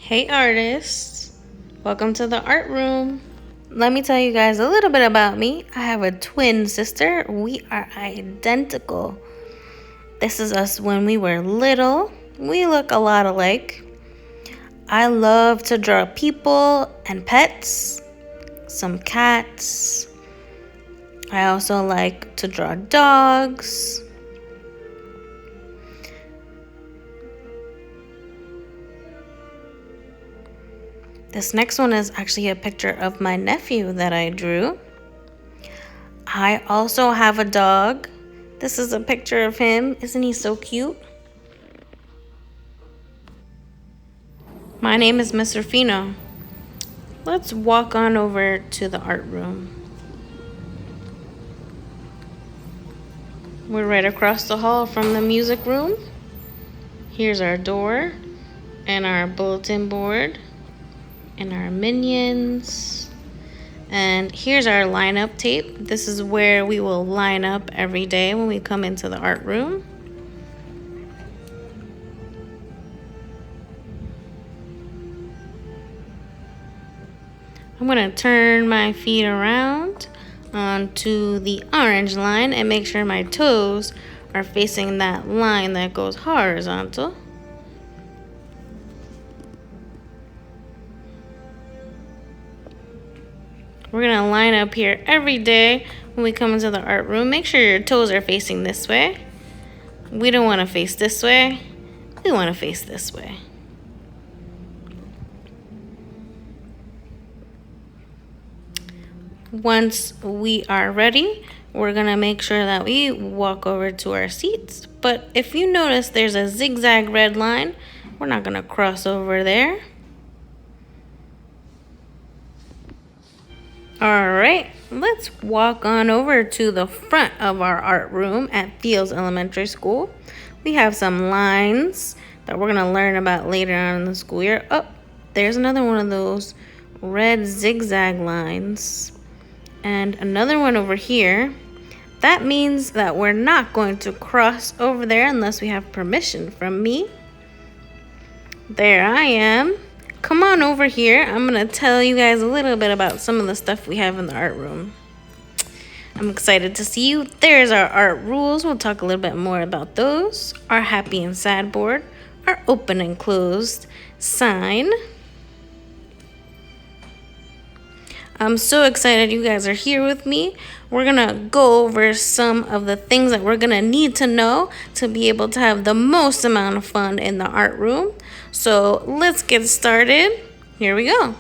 Hey artists, welcome to the art room. Let me tell you guys a little bit about me. I have a twin sister. We are identical. This is us when we were little. We look a lot alike. I love to draw people and pets, some cats. I also like to draw dogs. This next one is actually a picture of my nephew that I drew. I also have a dog. This is a picture of him. Isn't he so cute? My name is Miss Rufino. Let's walk on over to the art room. We're right across the hall from the music room. Here's our door and our bulletin board and our minions. And here's our lineup tape. This is where we will line up every day when we come into the art room. I'm gonna turn my feet around onto the orange line and make sure my toes are facing that line that goes horizontal. We're gonna line up here every day when we come into the art room. Make sure your toes are facing this way. We don't wanna face this way. We wanna face this way. Once we are ready, we're gonna make sure that we walk over to our seats. But if you notice there's a zigzag red line, we're not gonna cross over there. All right, let's walk on over to the front of our art room at Fields Elementary School. We have some lines that we're gonna learn about later on in the school year. Oh, there's another one of those red zigzag lines. And another one over here. That means that we're not going to cross over there unless we have permission from me. There I am. Come on over here. I'm gonna tell you guys a little bit about some of the stuff we have in the art room. I'm excited to see you. There's our art rules. We'll talk a little bit more about those. Our happy and sad board. Our open and closed sign. I'm so excited you guys are here with me. We're gonna go over some of the things that we're gonna need to know to be able to have the most amount of fun in the art room. So let's get started. Here we go.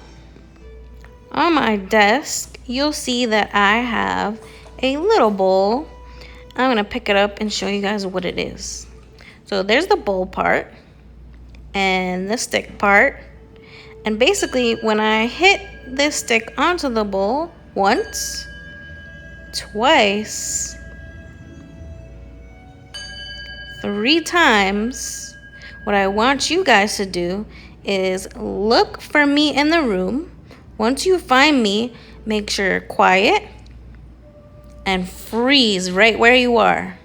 On my desk, you'll see that I have a little bowl. I'm gonna pick it up and show you guys what it is. So there's the bowl part and the stick part. And basically, when I hit this stick onto the bowl once, twice, 3 times, what I want you guys to do is look for me in the room. Once you find me, make sure you're quiet and freeze right where you are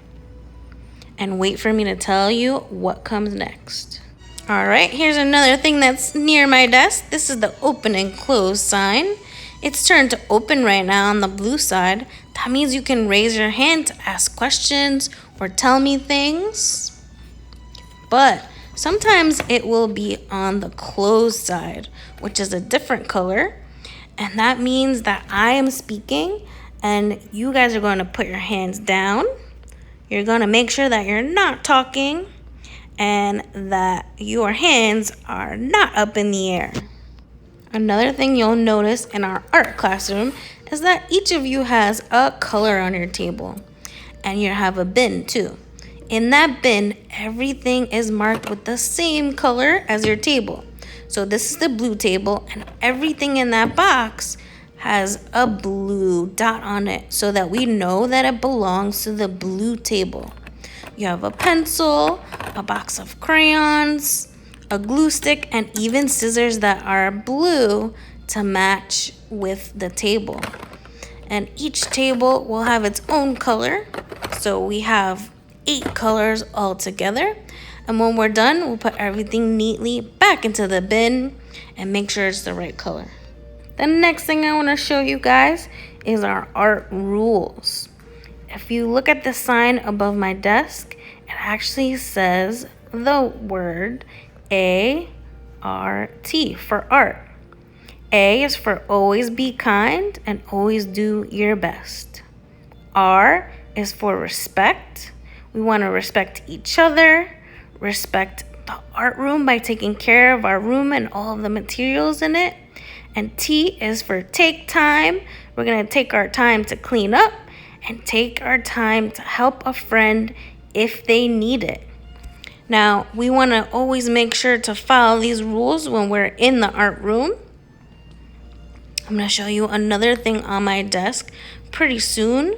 and wait for me to tell you what comes next. All right, here's another thing that's near my desk. This is the open and close sign. It's turned to open right now on the blue side. That means you can raise your hand to ask questions or tell me things. But sometimes it will be on the closed side, which is a different color. And that means that I am speaking and you guys are going to put your hands down. You're going to make sure that you're not talking and that your hands are not up in the air. Another thing you'll notice in our art classroom is that each of you has a color on your table. And you have a bin too. In that bin, everything is marked with the same color as your table. So this is the blue table and everything in that box has a blue dot on it so that we know that it belongs to the blue table. You have a pencil, a box of crayons, a glue stick, and even scissors that are blue to match with the table. And each table will have its own color. So we have 8 colors all together. And when we're done, we'll put everything neatly back into the bin and make sure it's the right color. The next thing I want to show you guys is our art rules. If you look at the sign above my desk, it actually says the word A-R-T for art. A is for always be kind and always do your best. R is for respect. We want to respect each other, respect the art room by taking care of our room and all of the materials in it. And T is for take time. We're going to take our time to clean up and take our time to help a friend if they need it. Now, we want to always make sure to follow these rules when we're in the art room. I'm going to show you another thing on my desk pretty soon.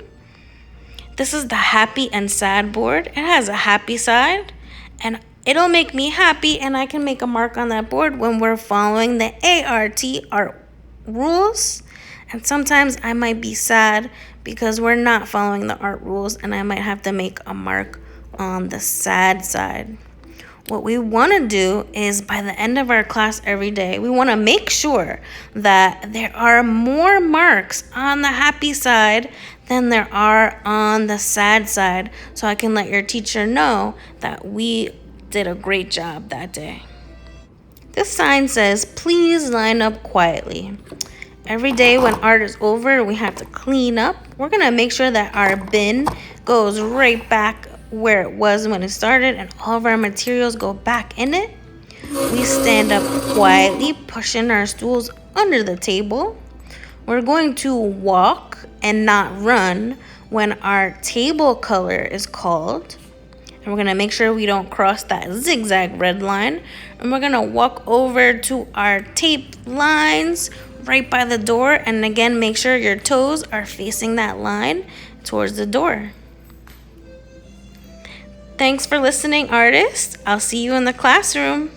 This is the happy and sad board. It has a happy side, and it'll make me happy, and I can make a mark on that board when we're following the ART art rules. And sometimes I might be sad because we're not following the art rules, and I might have to make a mark on the sad side. What we want to do is by the end of our class every day, we want to make sure that there are more marks on the happy side than there are on the sad side, so I can let your teacher know that we did a great job that day. This sign says, please line up quietly. Every day when art is over, we have to clean up. We're going to make sure that our bin goes right back where it was when it started and all of our materials go back in it. We stand up quietly, pushing our stools under the table. We're going to walk and not run when our table color is called. And we're going to make sure we don't cross that zigzag red line. And we're going to walk over to our tape lines right by the door. And again, make sure your toes are facing that line towards the door. Thanks for listening, artists. I'll see you in the classroom.